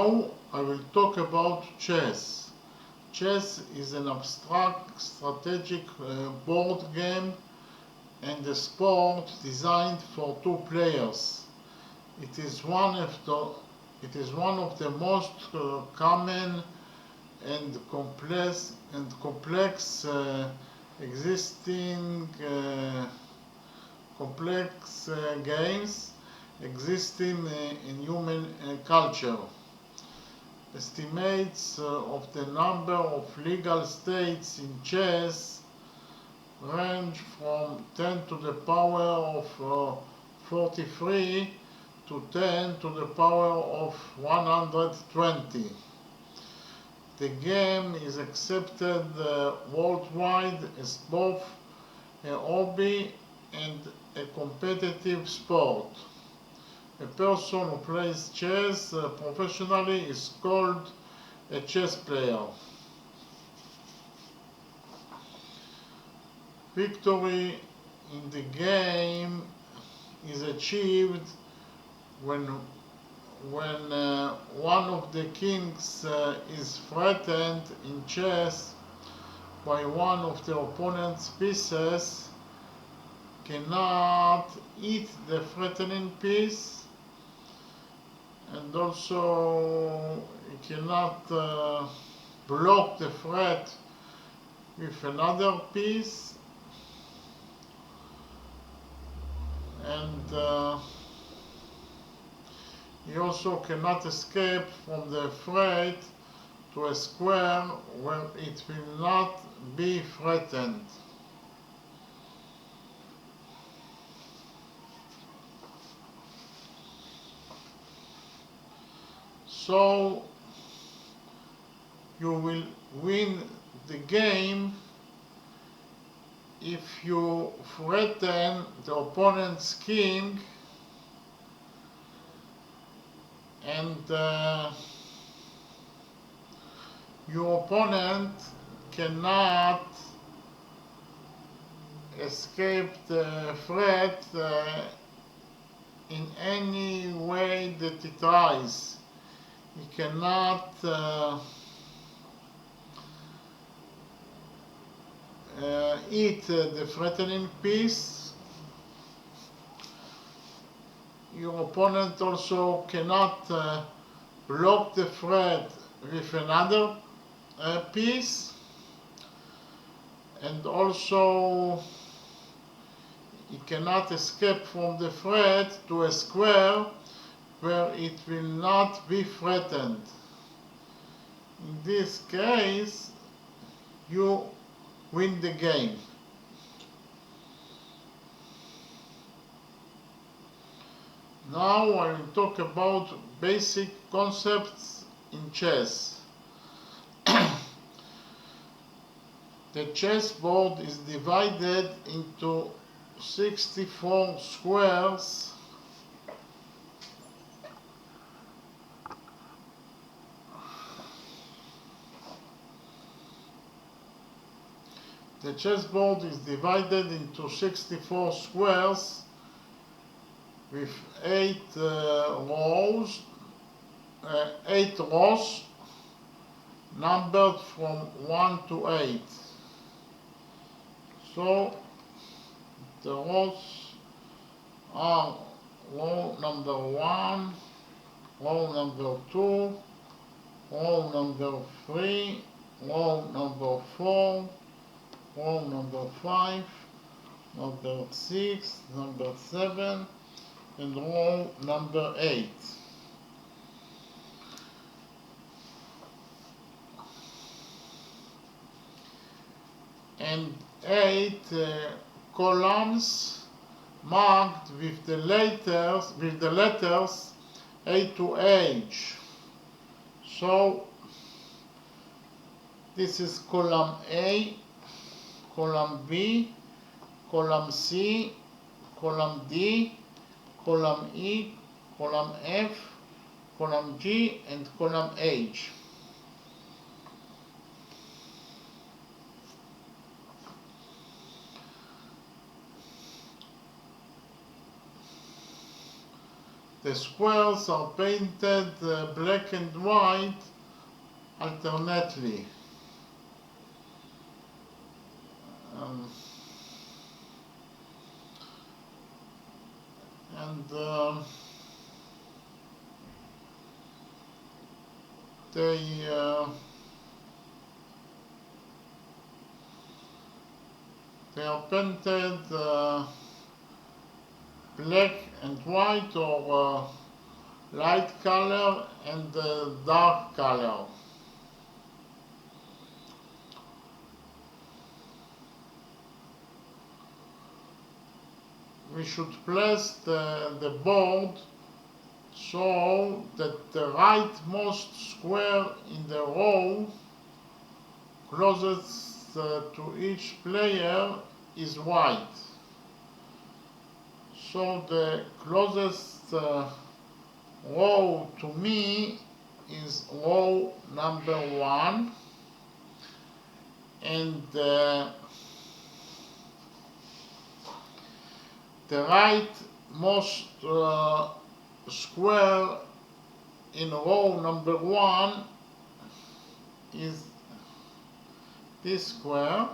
Now I will talk about chess. Chess is an abstract strategic board game and a sport designed for two players. It is one of the most common and complex existing games existing in human culture. Estimates of the number of legal states in chess range from 10 to the power of 43 to 10 to the power of 120. The game is accepted worldwide as both a hobby and a competitive sport. A person who plays chess professionally is called a chess player. Victory in the game is achieved when one of the kings is threatened in chess by one of the opponent's pieces, cannot eat the threatening piece, and also he cannot block the threat with another piece, and he also cannot escape from the threat to a square where it will not be threatened. So you will win the game if you threaten the opponent's king and your opponent cannot escape the threat in any way that he tries. He cannot eat the threatening piece. Your opponent also cannot block the threat with another piece, and also he cannot escape from the threat to a square where it will not be threatened. In this case, you win the game. Now I will talk about basic concepts in chess. The chessboard is divided into 64 squares . The chessboard is divided into 64 squares with 8 rows numbered from 1 to 8. So the rows are row number 1, row number 2, row number 3, row number 4, row number 5, number 6, number 7, and row number 8. And 8 columns marked with the letters A to H. So this is column A, column B, column C, column D, column E, column F, column G, and column H. The squares are painted black and white alternately. And they are painted black and white, or light color and dark color. We should place the board so that the rightmost square in the row closest to each player is white. So the closest row to me is row number 1, and the rightmost square in row number 1 is this square,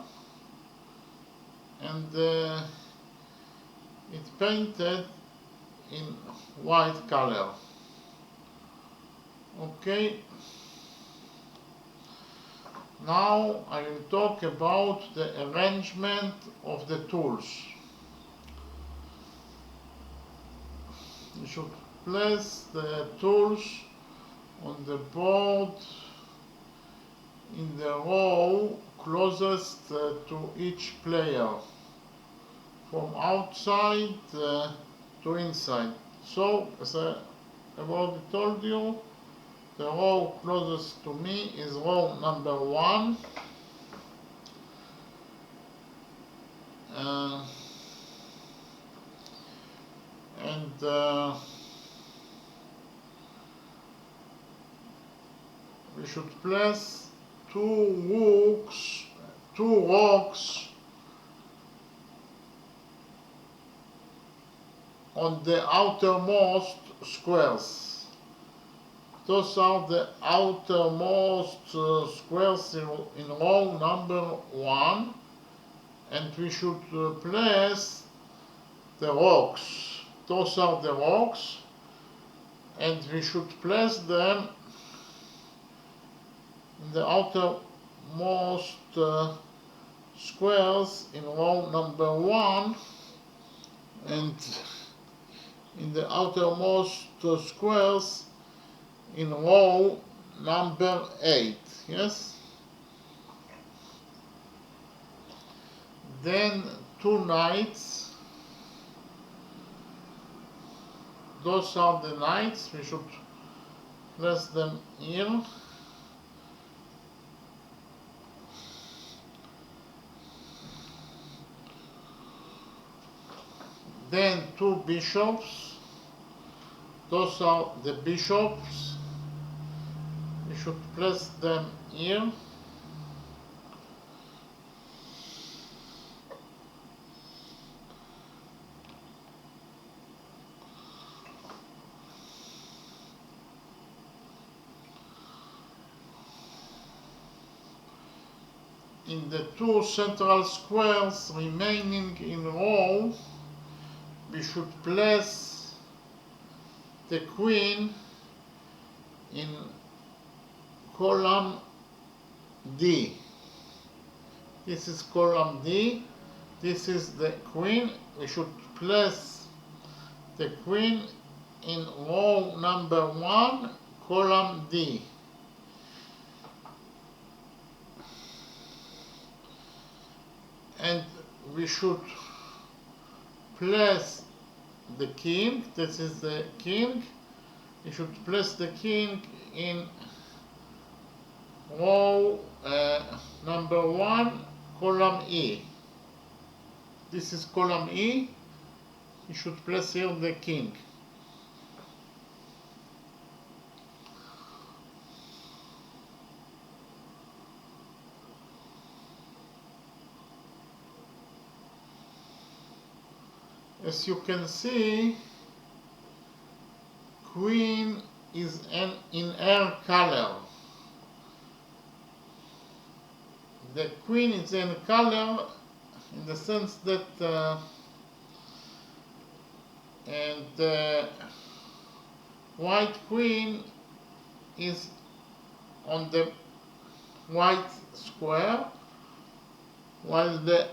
and it's painted in white color. Okay, now I will talk about the arrangement of the tools. You should place the tools on the board in the row closest to each player, from outside to inside. So, as I have already told you, the row closest to me is row number 1. And we should place two rocks on the outermost squares. Those are the outermost squares in row number 1, and we should place the rocks. Those are the rocks, and we should place them in the outermost squares in row number 1, and in the outermost squares in row number 8. Yes? Then 2 knights. Those are the knights. We should place them here. Then 2 bishops. Those are the bishops. We should place them here. In the 2 central squares remaining in row, we should place the queen in column D. This is column D. This is the queen. We should place the queen in row number 1, column D. And we should place the king. This is the king. We should place the king in row number 1, column E. This is column E. You should place here the king. As you can see, queen is in her color. The queen is in color in the sense that and the white queen is on the white square, while the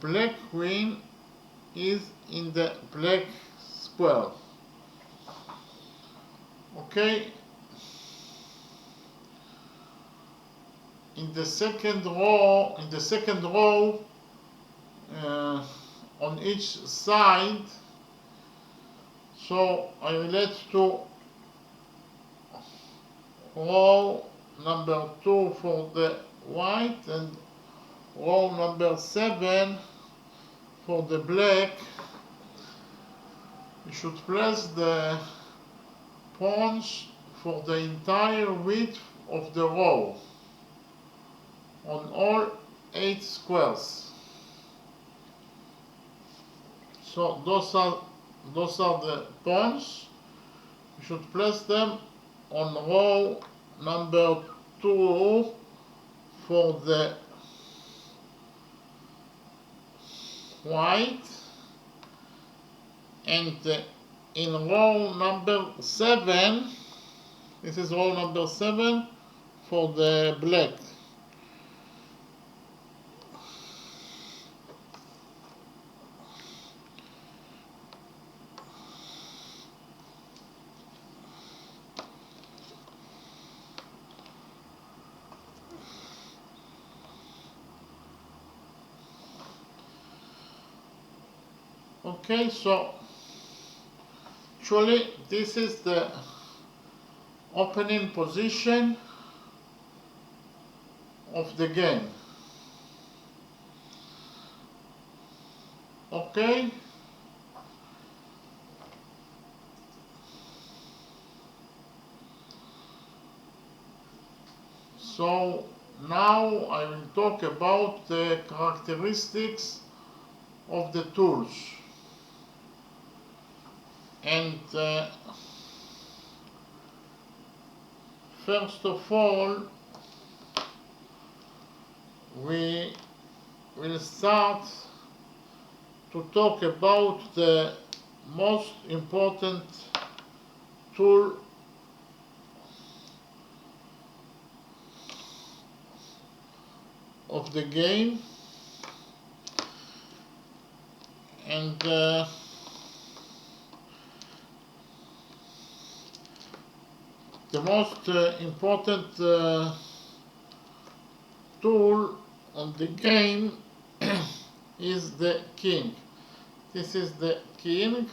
black queen is in the black square. Okay. In the second row, on each side, so I relate to row number 2 for the white and row number 7 for the black. You should place the pawns for the entire width of the row on all 8 squares. So those are the pawns. You should place them on row number 2 for the white, and in row number 7, this is row number 7 for the black. Okay, so actually this is the opening position of the game. Okay. So now I will talk about the characteristics of the tools. And first of all, we will start to talk about the most important tool of the game, and the most important tool of the game is the king. This is the king.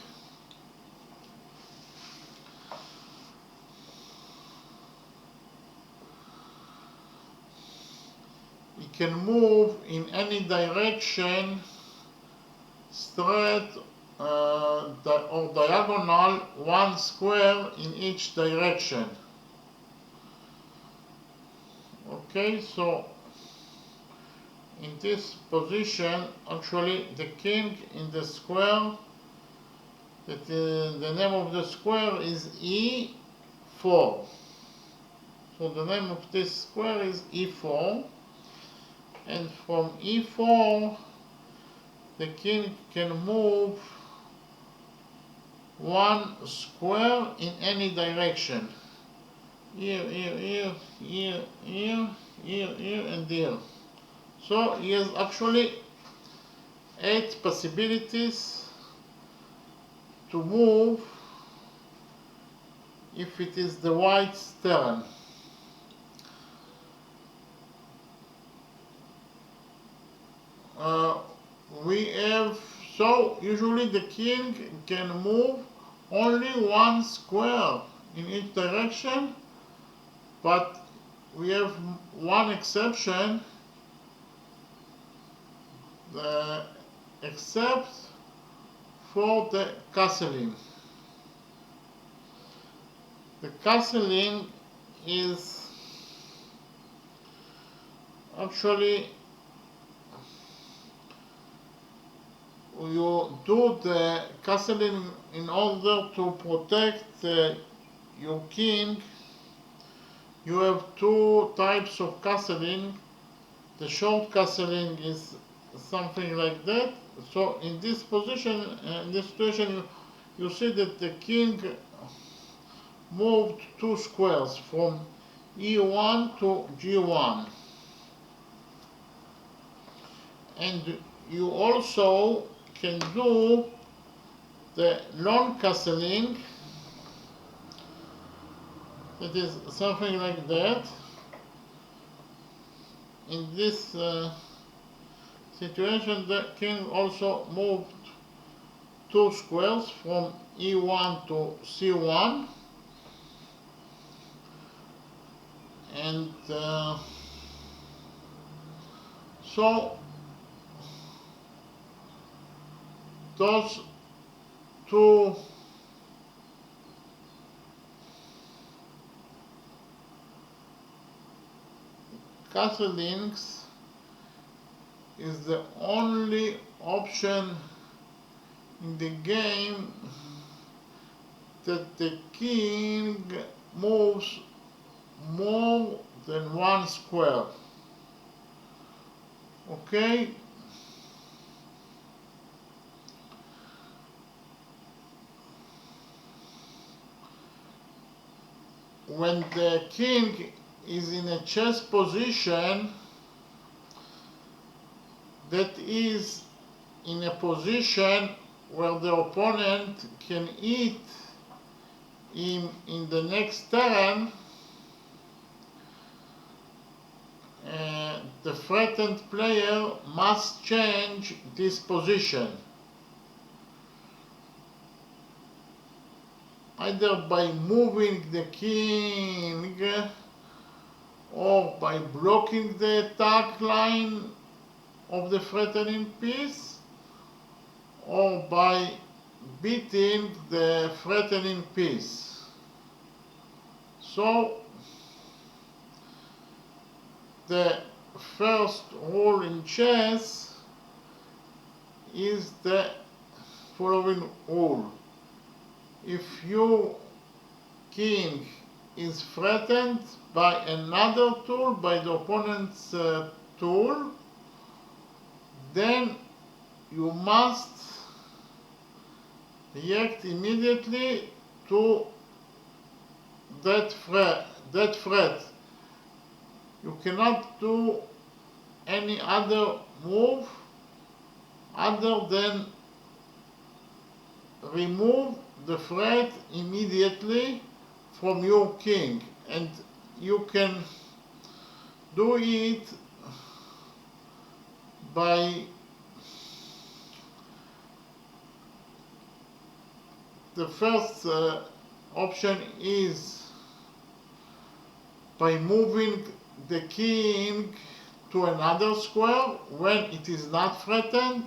He can move in any direction, straight or diagonal, 1 square in each direction. Okay, so in this position, actually the king in the square, the name of the square is E4. So the name of this square is E4, and from E4 the king can move 1 square in any direction. Here, and here. So he has actually 8 possibilities to move if it is the white's turn. So usually the king can move only 1 square in each direction, but we have one exception, except for the castling. The castling is actually, you do the castling in order to protect your king, you have two types of castling. The short castling is something like that. So in this position, in this situation, you see that the king moved two squares from E1 to G1. And you also can do the long castling, that is something like that. In this situation, the king also moved two squares from E1 to C1, and so those two castlings is the only option in the game that the king moves more than one square. Okay? When the king is in a chess position, that is in a position where the opponent can eat him in the next turn, the threatened player must change this position, either by moving the king or by blocking the attack line of the threatening piece, or by beating the threatening piece. So the first rule in chess is the following rule. If your king is threatened by another tool, by the opponent's tool, then you must react immediately to that threat. You cannot do any other move other than remove the threat immediately from your king, and you can do it by the first option is by moving the king to another square when it is not threatened.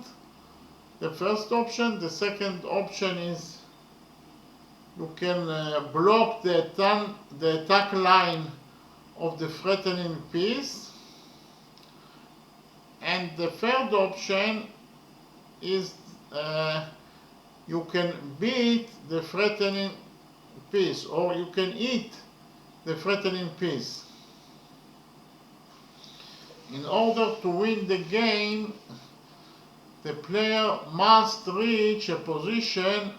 The first option. The second option is you can block the attack line of the threatening piece. And the third option is you can beat the threatening piece, or you can eat the threatening piece. In order to win the game, the player must reach a position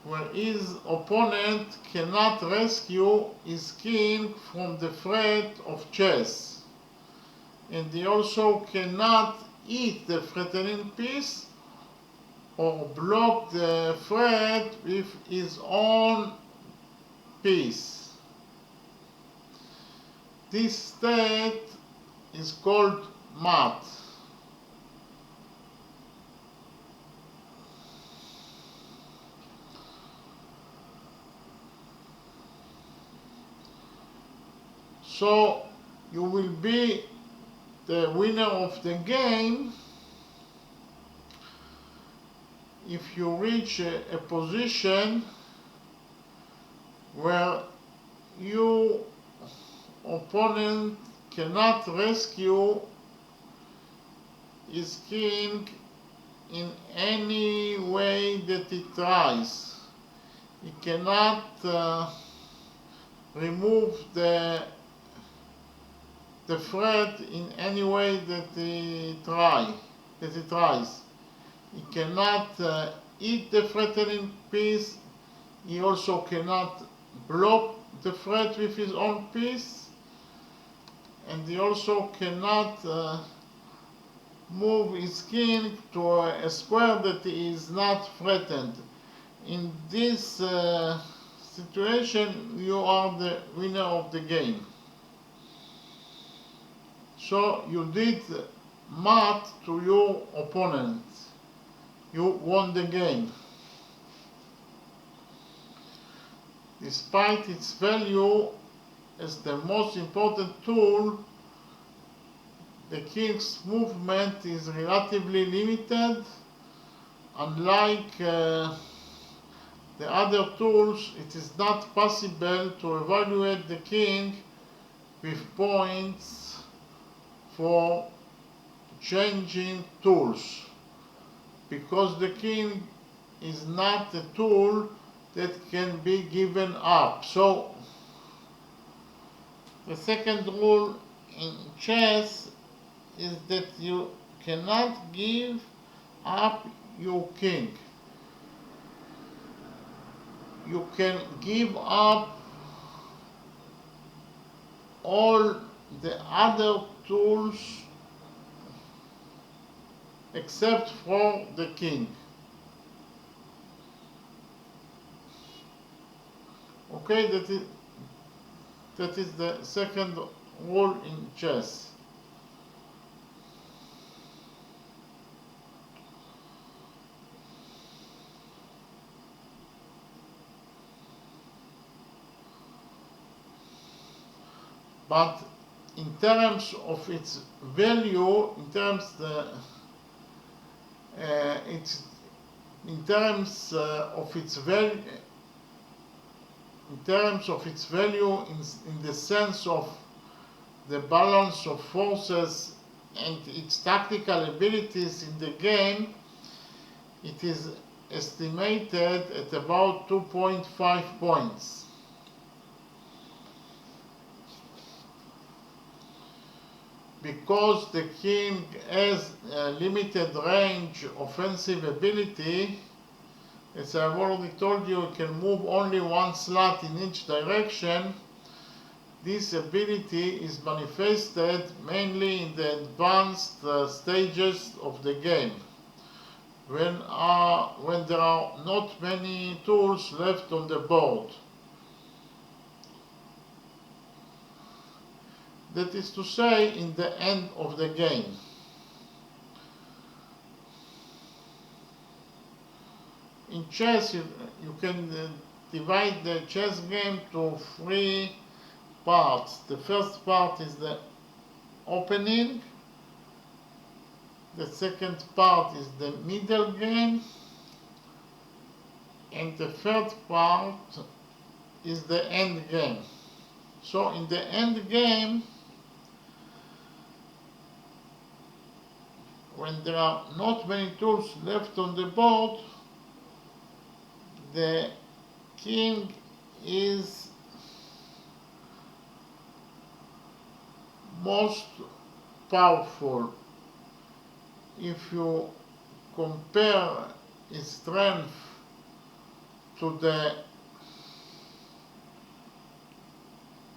where his opponent cannot rescue his king from the threat of chess. And he also cannot eat the threatening piece or block the threat with his own piece. This state is called mat. So you will be the winner of the game if you reach a position where your opponent cannot rescue his king in any way that he tries. He cannot remove the threat in any way that he tries. He cannot eat the threatening piece. He also cannot block the threat with his own piece, and he also cannot move his king to a square that is not threatened. In this situation, you are the winner of the game. So you did mat to your opponent. You won the game. Despite its value as the most important tool, the king's movement is relatively limited. Unlike the other tools, it is not possible to evaluate the king with points for changing tools, because the king is not a tool that can be given up. So the second rule in chess is that you cannot give up your king. You can give up all the other tools except for the king. Okay, that is the second rule in chess. But in terms of its value, in terms of its value in the sense of the balance of forces and its tactical abilities in the game, it is estimated at about 2.5 points. Because the king has a limited range offensive ability, as I've already told you, it can move only one slot in each direction. This ability is manifested mainly in the advanced stages of the game, when there are not many tools left on the board. That is to say, in the end of the game. In chess, you can divide the chess game to 3 parts. The first part is the opening. The second part is the middle game. And the third part is the end game. So in the end game, when there are not many tools left on the board, the king is most powerful. If you compare its strength to the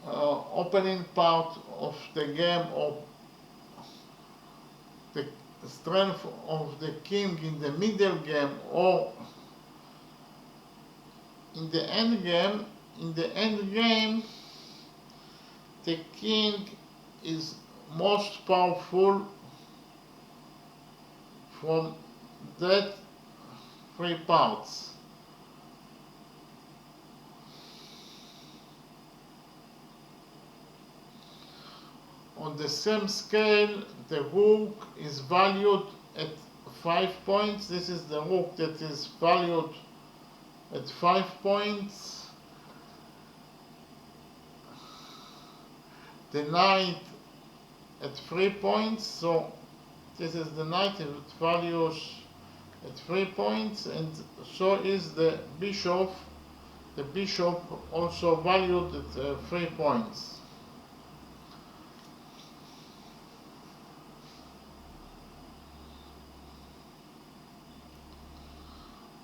opening part of the game, or the strength of the king in the middle game, or in the end game, the king is most powerful from that 3 parts. On the same scale, the rook is valued at 5 points. This is the rook that is valued at 5 points. The knight at 3 points. So this is the knight, it values at 3 points, and so is the bishop the bishop also valued at 3 points.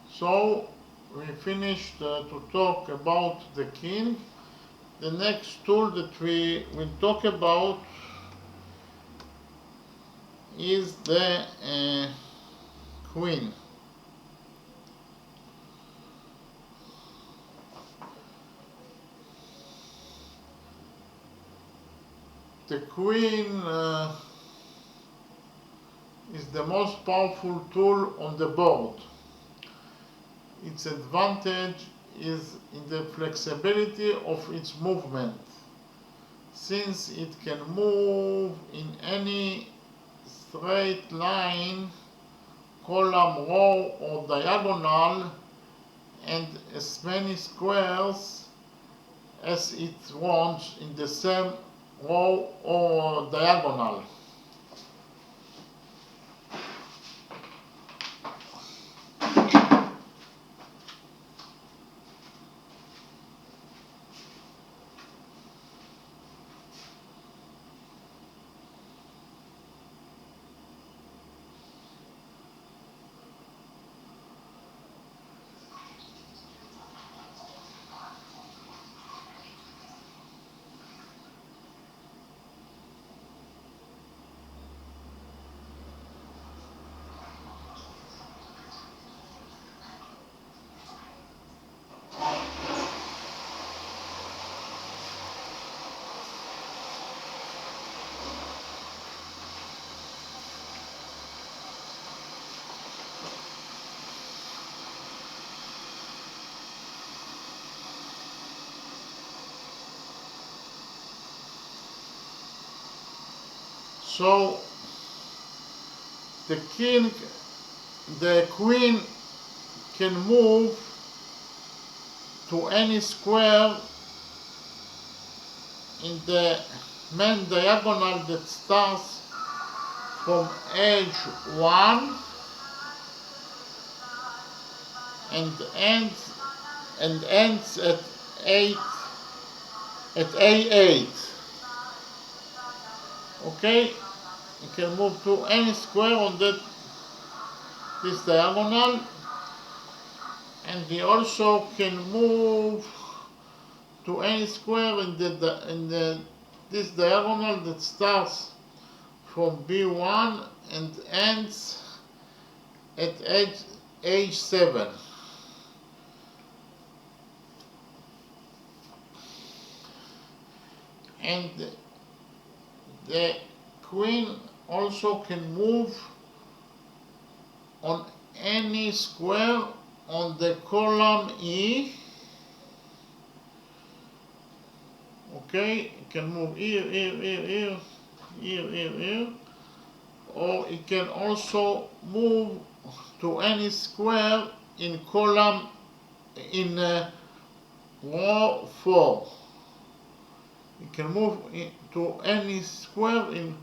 So we finished to talk about the king. The next tool that we will talk about is the queen. The queen is the most powerful tool on the board. Its advantage is in the flexibility of its movement, since it can move in any straight line, column, row or diagonal, and as many squares as it wants in the same row or diagonal. So the queen can move to any square in the main diagonal that starts from edge 1 and ends at A8. Okay, you can move to any square on this diagonal, and we also can move to any square in this diagonal that starts from B1 and ends at edge 7. And the queen also can move on any square on the column E. Okay, it can move here, or it can also move to any square in column in row 4. It can move to any square in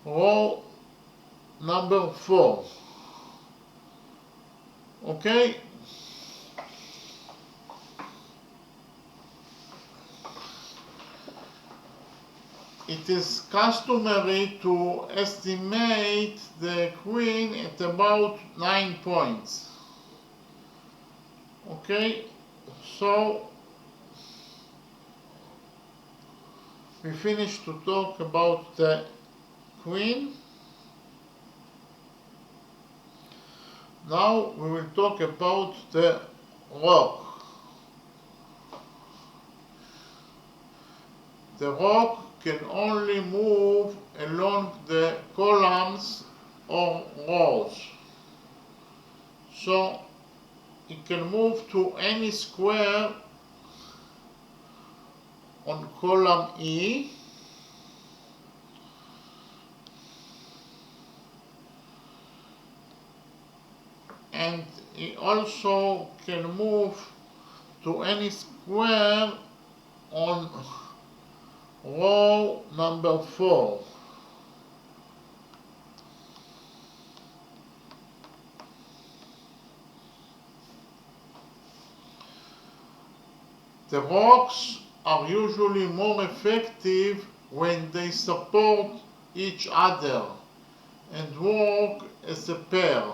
row number 4. Okay. It is customary to estimate the queen at about 9 points. Okay, so we finished to talk about the queen. Now we will talk about the rook. The rook can only move along the columns or rows. So it can move to any square on column E, and it also can move to any square on row number 4. The rocks are usually more effective when they support each other and work as a pair.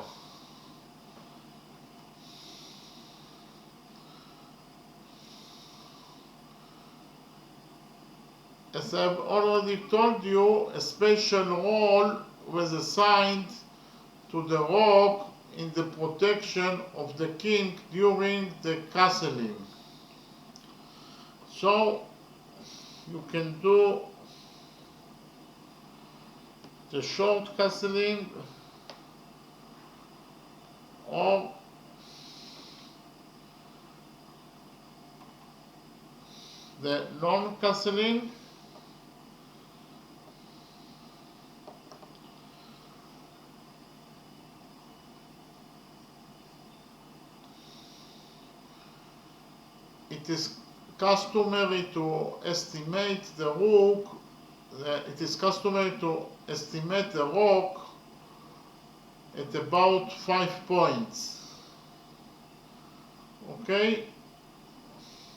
As I've already told you, a special role was assigned to the rock in the protection of the king during the castling. So you can do the short castling or the long castling. It is customary to estimate the rock. It is customary to estimate the rock at about 5 points. Okay,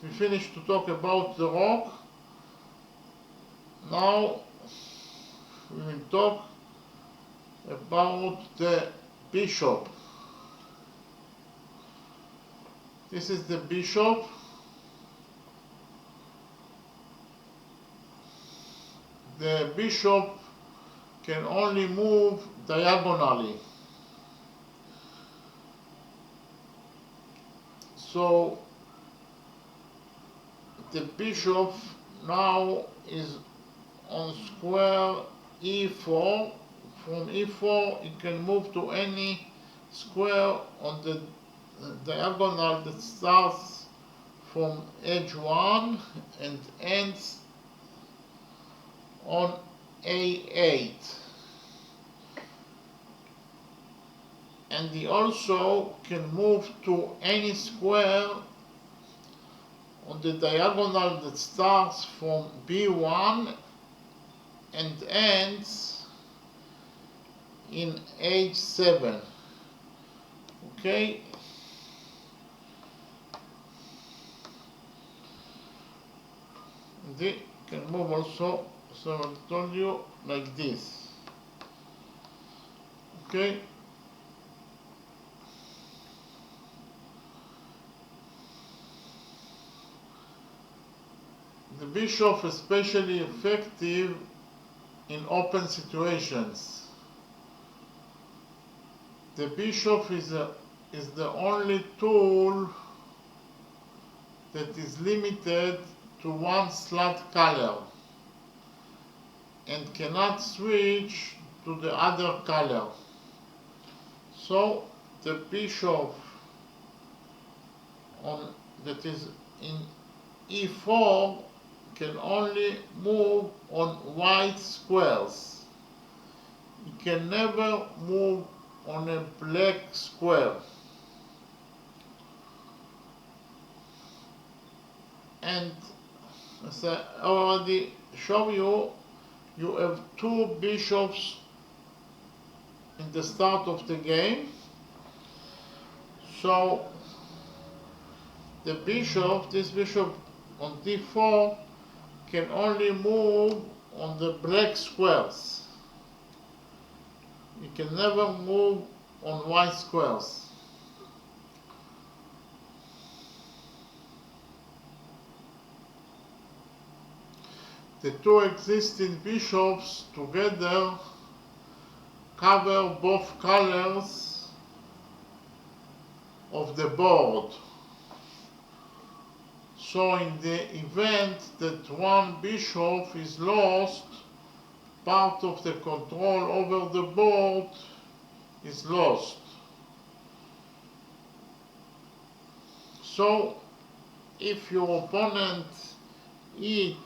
we finished to talk about the rock. Now we will talk about the bishop. This is the bishop. The bishop can only move diagonally. So the bishop now is on square e4. From e4 it can move to any square on the diagonal that starts from edge 1 and ends on a8. And he also can move to any square on the diagonal that starts from b1 and ends in h7. Okay, they can move also, so I told you, like this. Okay, the bishop is especially effective in open situations. The bishop is the only tool that is limited to one slot color and cannot switch to the other color. So the bishop that is in e4 can only move on white squares. It can never move on a black square. And as I already showed you, you have two bishops in the start of the game. So the bishop, this bishop on d4, can only move on the black squares. You can never move on white squares. The two existing bishops together cover both colors of the board. So in the event that one bishop is lost, part of the control over the board is lost. So if your opponent eats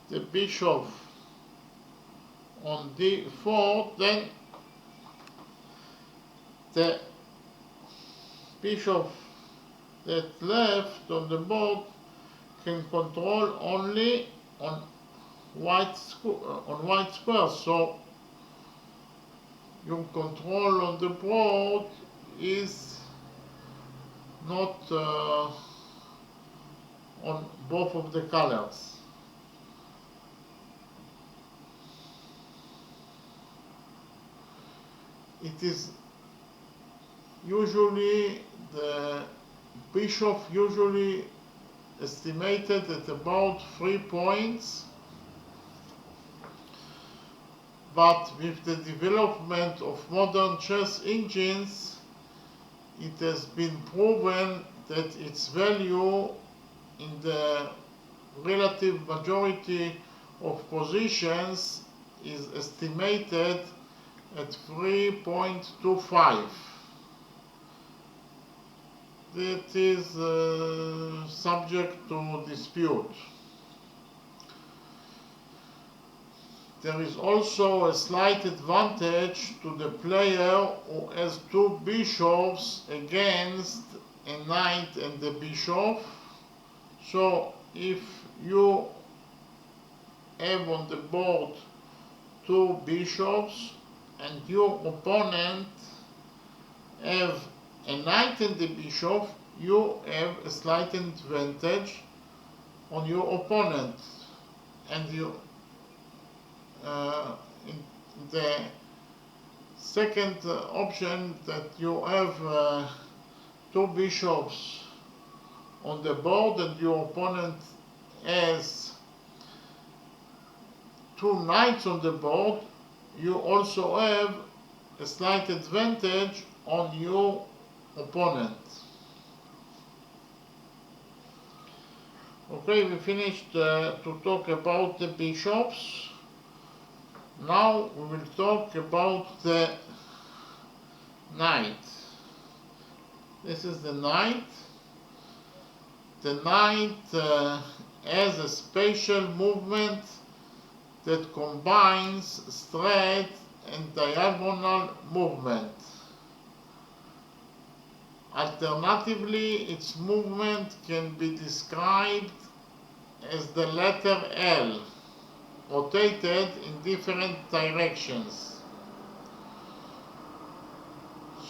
the bishop on d4, then the bishop that left on the board can control only on white squares. So your control on the board is not on both of the colors. It is usually the bishop usually estimated at about 3 points, but with the development of modern chess engines, it has been proven that its value in the relative majority of positions is estimated at 3.25. That is subject to dispute. There is also a slight advantage to the player who has two bishops against a knight and a bishop. So if you have on the board two bishops and your opponent have a knight and a bishop, you have a slight advantage on your opponent, and you in the second option that you have two bishops on the board and your opponent has two knights on the board, you also have a slight advantage on your opponent. Okay, we finished to talk about the bishops. Now we will talk about the knight. This is the knight. The knight has a spatial movement that combines straight and diagonal movement. Alternatively, its movement can be described as the letter L, rotated in different directions.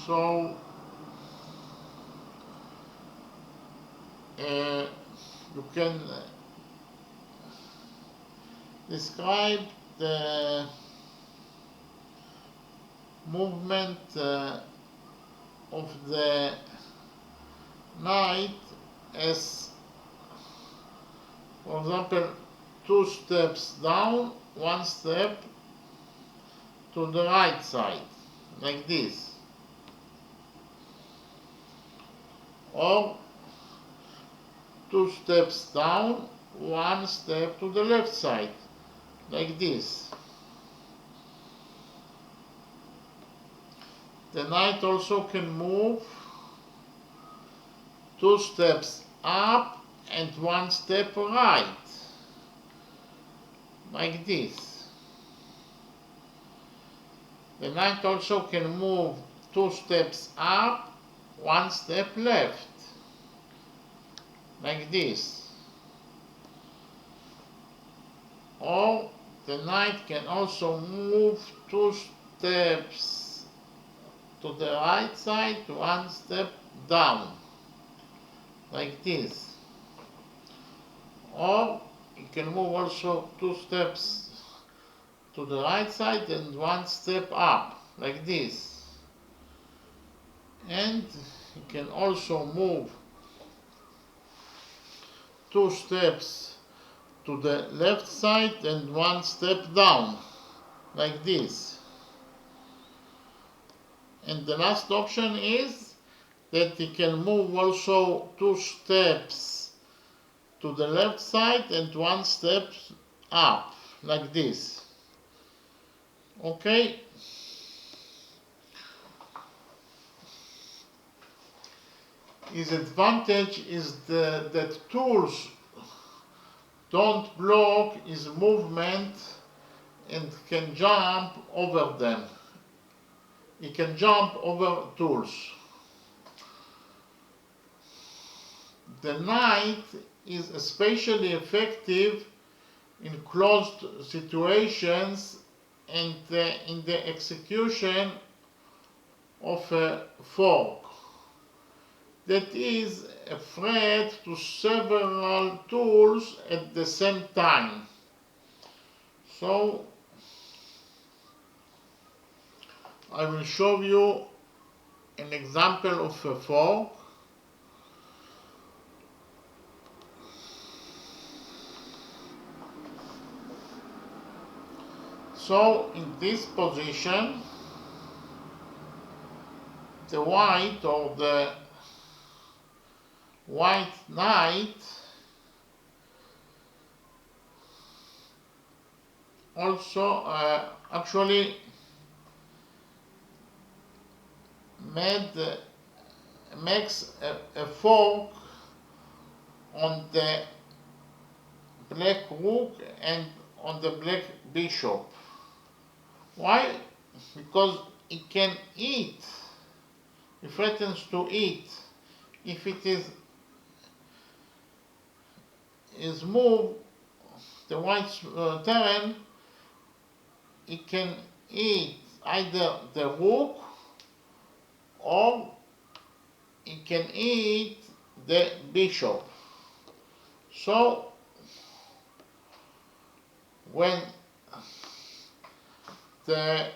So you can describe the movement of the knight as, for example, 2 steps down, 1 step to the right side, like this. Or 2 steps down, 1 step to the left side, like this. The knight also can move 2 steps up and 1 step right, like this. The knight also can move 2 steps up, 1 step left, like this. Or the knight can also move 2 steps to the right side, 1 step down, like this. Or you can move also 2 steps to the right side and 1 step up, like this. And you can also move 2 steps to the left side and 1 step down, like this. And the last option is that you can move also 2 steps to the left side and 1 step up, like this. Okay? His advantage is that tools don't block his movement and can jump over them. He can jump over tools. The knight is especially effective in closed situations and in the execution of a fork. That is a threat to several tools at the same time. So I will show you an example of a fork. So in this position, the white or the white knight also actually makes a fork on the black rook and on the black bishop. Why? Because it can eat. It threatens to eat. If it is moved, the white's turn, it can eat either the rook or it can eat the bishop. So when the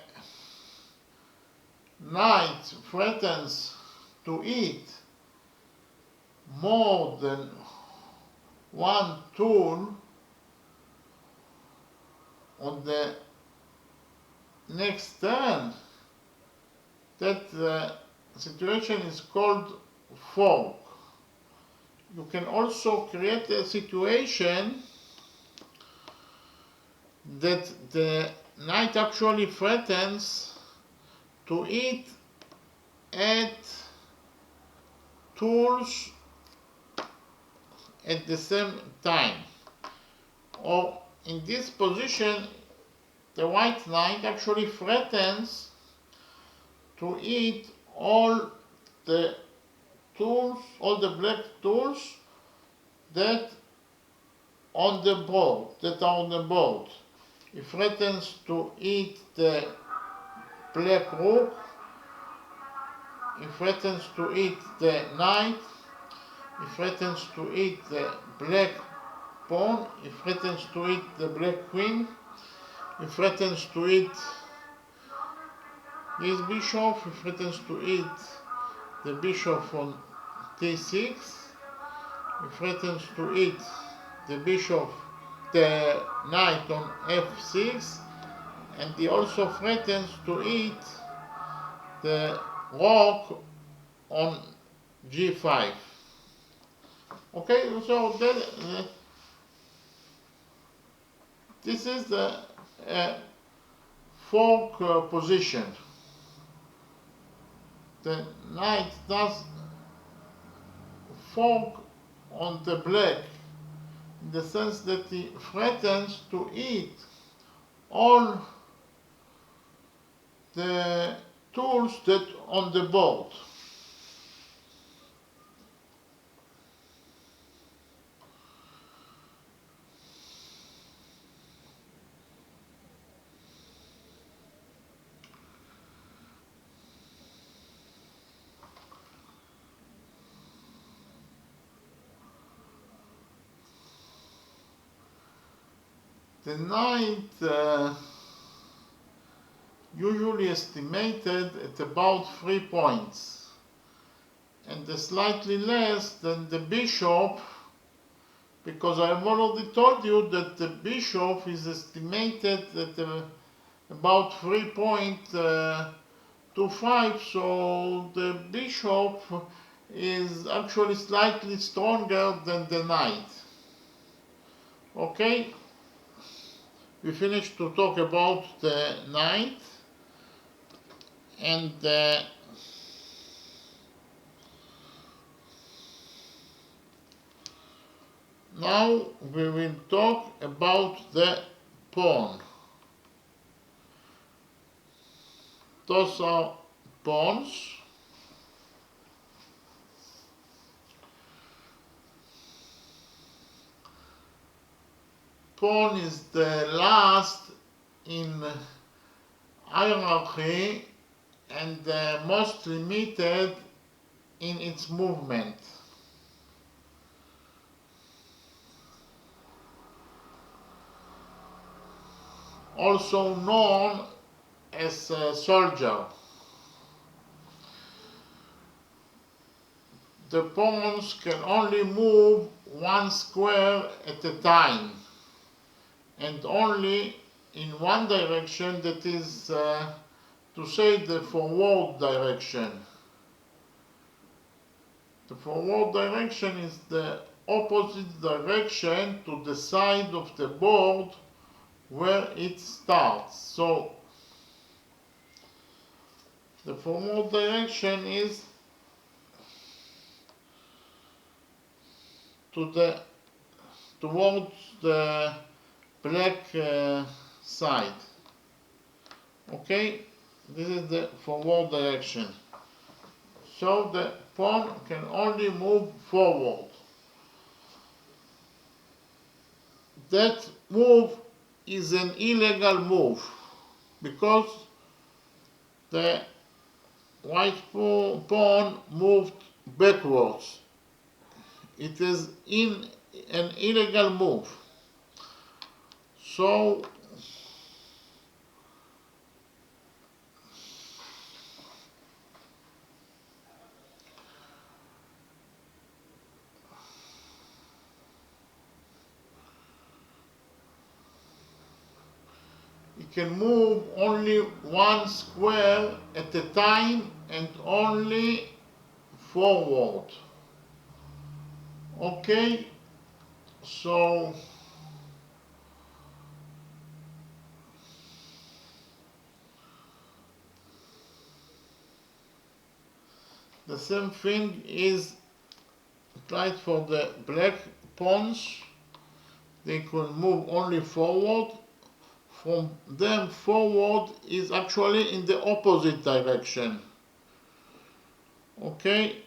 knight threatens to eat more than one tool on the next turn, that situation is called fork. You can also create a situation that the knight actually threatens to eat at tools at the same time. Or in this position, the white knight actually threatens to eat all the tools, all the black tools that are on the board. It threatens to eat the black rook. It threatens to eat the knight. It threatens to eat the black pawn. It threatens to eat the black queen. It threatens to eat this bishop. It threatens to eat the bishop on d6. It threatens to eat the bishop, the knight on f6, and he also threatens to eat the rook on g5. Okay, so then this is the fork position. The knight does fork on the black in the sense that he threatens to eat all the tools that on the board. The knight usually estimated at about 3 points, and slightly less than the bishop, because I've already told you that the bishop is estimated at about 3.25, so the bishop is actually slightly stronger than the knight. Okay? We finished to talk about the knight, and now we will talk about the pawn. Those are pawns. Pawn is the last in hierarchy and the most limited in its movement. also known as a soldier. The pawns can only move one square at a time, and only in one direction, that is to say the forward direction. The forward direction is the opposite direction to the side of the board where it starts. So the forward direction is towards the black side. Okay, this is the forward direction. So the pawn can only move forward. That move is an illegal move because the white pawn moved backwards. It is an illegal move. So it can move only one square at a time and only forward. Okay, so the same thing is applied for the black pawns. They can move only forward. From them forward is actually in the opposite direction. Okay,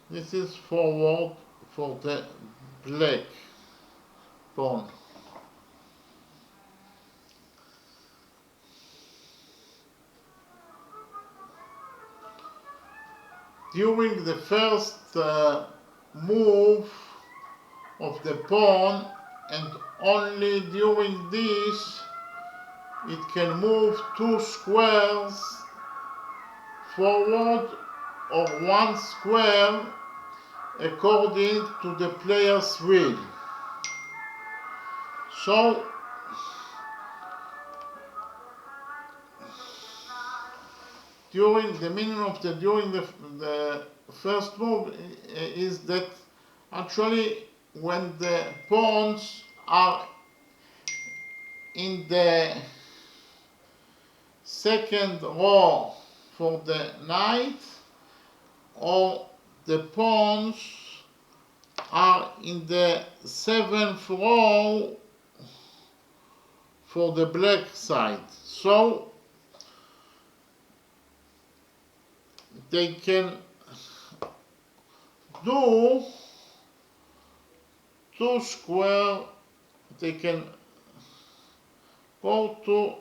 this is forward for the black pawn. During the first move of the pawn, and only during this, it can move two squares forward or one square according to the player's will. So during the first move is that actually when the pawns are in the second row for the knight, or the pawns are in the seventh row for the black side. So they can do two square, they can go two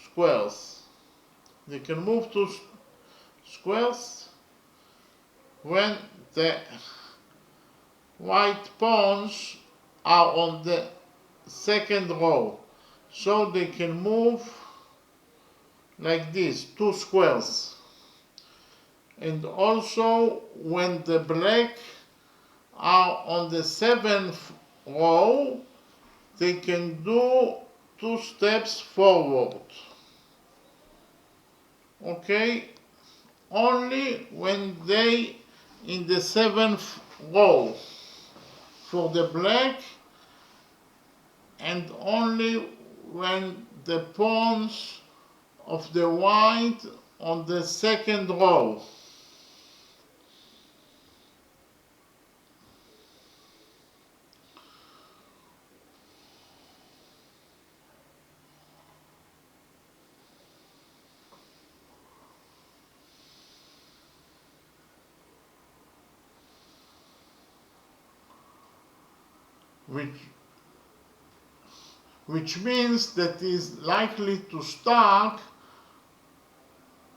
squares. They can move two squares when the white pawns are on the second row. So they can move like this, two squares. And also when the black are on the seventh row, they can do two steps forward. Okay, only when they in the seventh row for the black, and only when the pawns of the white on the second row. Which means that is likely to start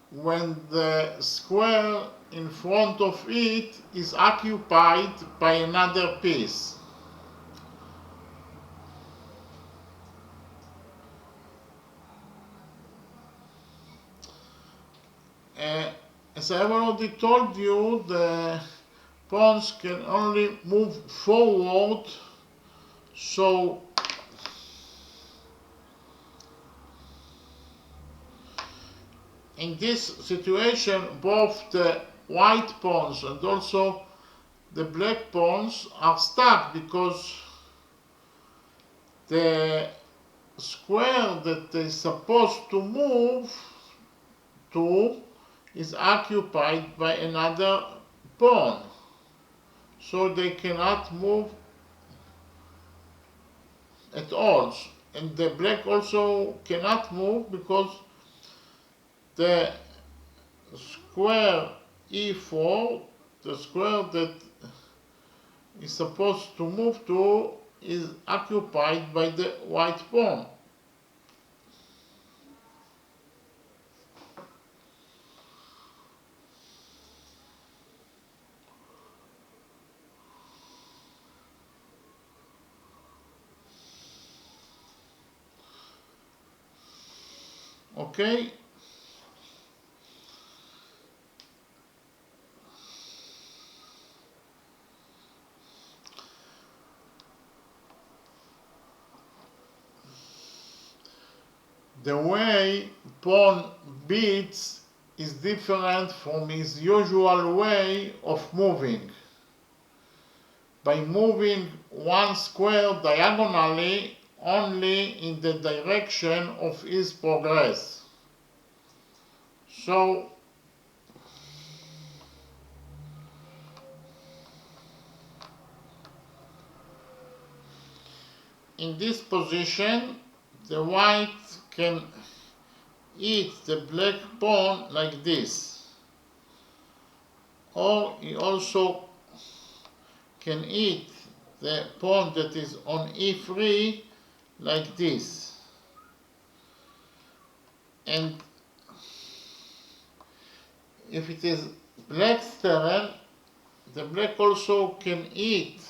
when the square in front of it is occupied by another piece. as I have already told you, the pawns can only move forward, so in this situation both the white pawns and also the black pawns are stuck because the square that they're supposed to move to is occupied by another pawn, so they cannot move at all. And the black also cannot move because the square e4, the square that is supposed to move to, is occupied by the white pawn. Okay? The way pawn beats is different from his usual way of moving. By moving one square diagonally only in the direction of his progress. So in this position, the white can eat the black pawn like this, or he also can eat the pawn that is on e3 like this. And if it is black's turn, the black also can eat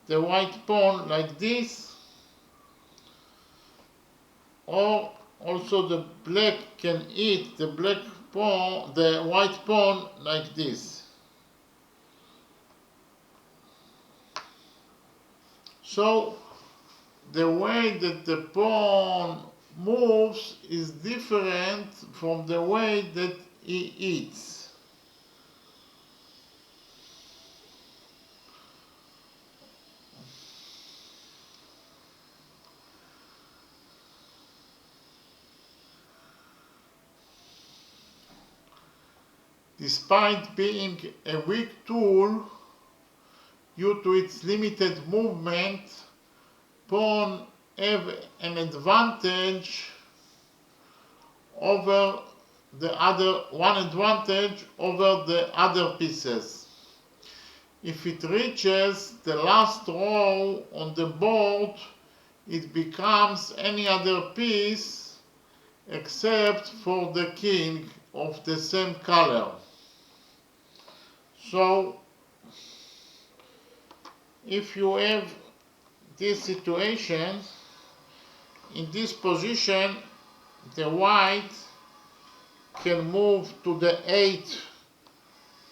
the white pawn like this, or also the black can eat the black pawn, the white pawn like this. So the way that the pawn moves is different from the way that he eats. Despite being a weak tool, due to its limited movement, pawn have an advantage over one advantage over the other pieces. If it reaches the last row on the board, it becomes any other piece except for the king of the same color. So if you have this situation, in this position the white can move to the 8th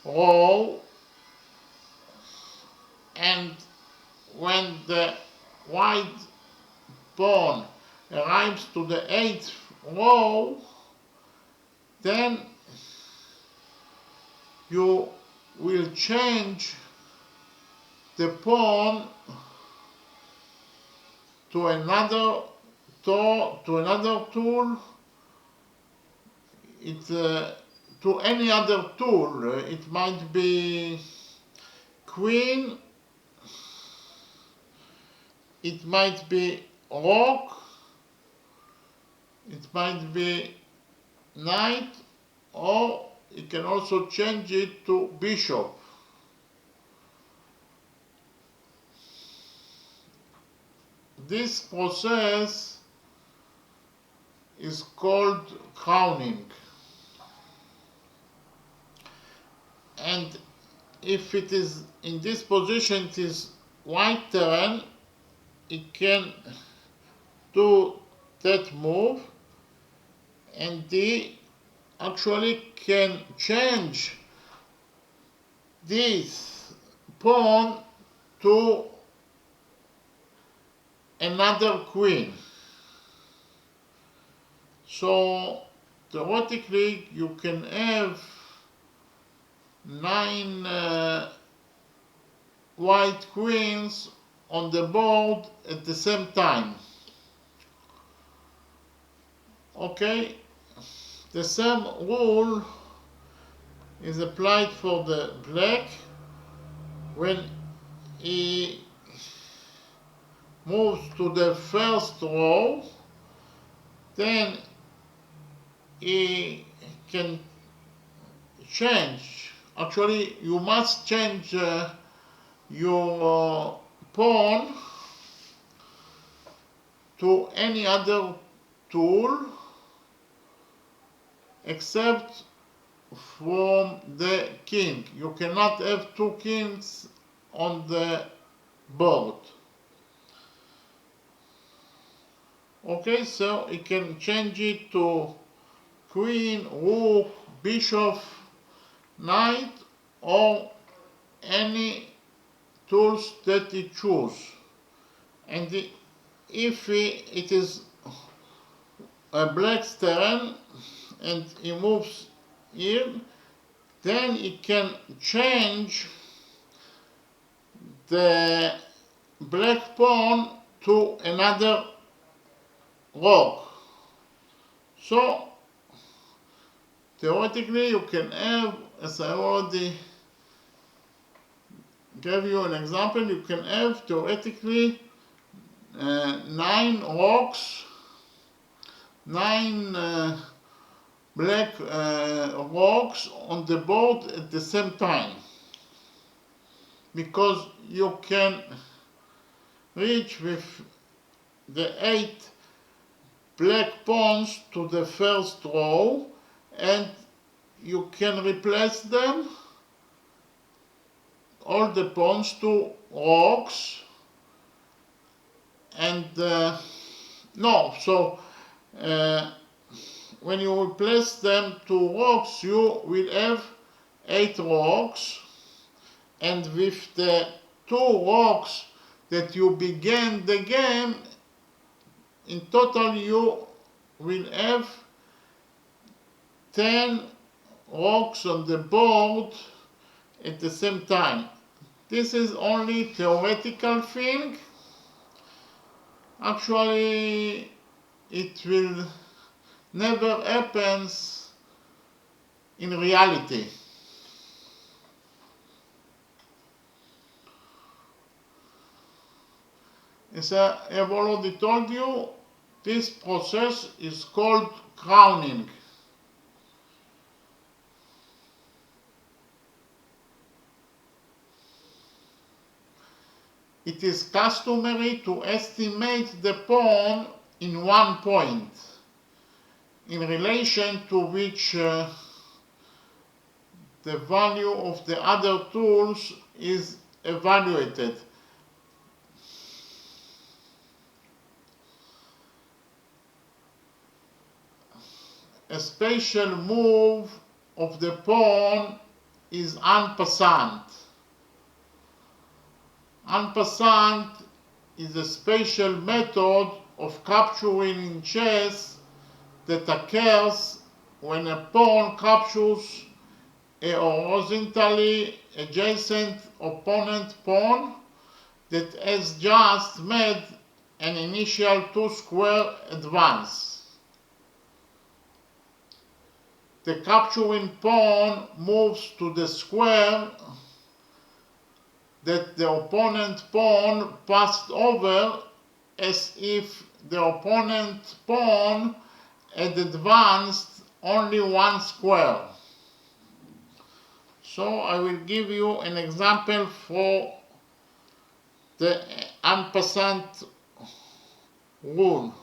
row, and when the white pawn arrives to the 8th row, then you will change the pawn to another tool, to any other tool. It might be queen, it might be rook, it might be knight, or you can also change it to bishop. This process is called crowning. And if it is in this position, it is white turn, it can do that move, and the actually can change this pawn to another queen. So theoretically you can have 9 white queens on the board at the same time. Okay, the same rule is applied for the black. When he moves to the first row, then he can change. Actually, you must change your pawn to any other tool except from the king. You cannot have two kings on the board. Okay, so you can change it to queen, rook, bishop, knight, or any tools that you choose. And if it is a black's turn and he moves here, then he can change the black pawn to another rock. So theoretically you can have, as I already gave you an example, you can have theoretically 9 rocks, 9 black rocks on the board at the same time, because you can reach with the 8 black pawns to the first row, and you can replace them, all the pawns, to rocks. And when you replace them to rocks, you will have 8 rocks, and with the 2 rocks that you began the game, in total you will have 10 rocks on the board at the same time. This is only theoretical thing. Actually, it will never happens in reality. As I have already told you, this process is called crowning. It is customary to estimate the pawn in 1 point, in relation to which the value of the other tools is evaluated. A special move of the pawn is en passant. En passant is a special method of capturing in chess that occurs when a pawn captures a horizontally adjacent opponent pawn that has just made an initial 2-square advance. The capturing pawn moves to the square that the opponent pawn passed over, as if the opponent pawn had advanced only 1 square. So I will give you an example for the en passant rule.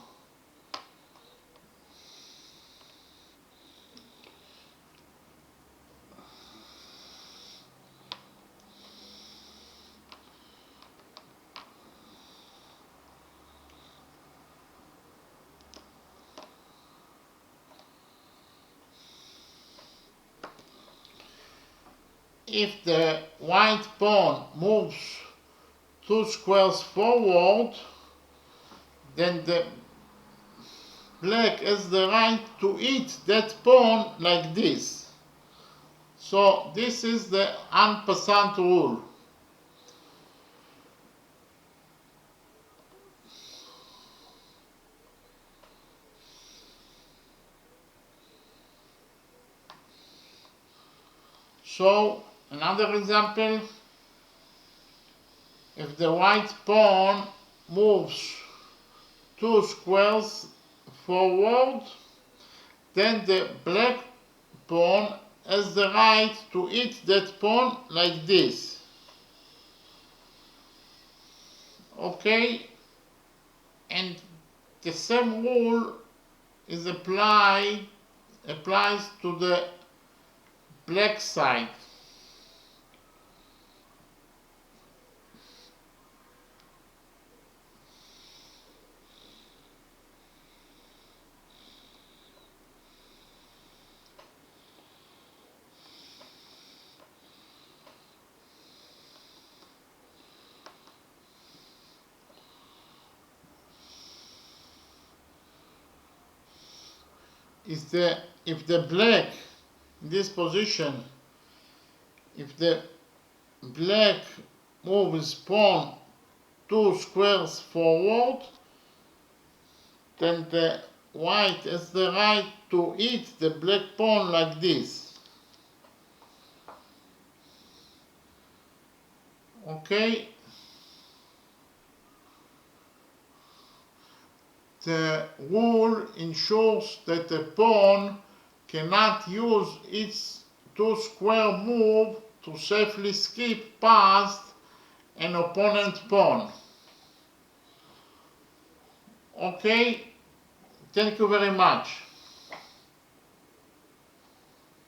if the white pawn moves 2 squares forward, then the black has the right to hit that pawn like this. So this is the en passant rule. So another example, if the white pawn moves 2 squares forward, then the black pawn has the right to hit that pawn like this. Okay, and the same rule is applies to the black side. If the black in this position, if the black moves pawn 2 squares forward, then the white has the right to hit the black pawn like this. Okay? The rule ensures that the pawn cannot use its 2 square move to safely skip past an opponent pawn. Okay, thank you very much.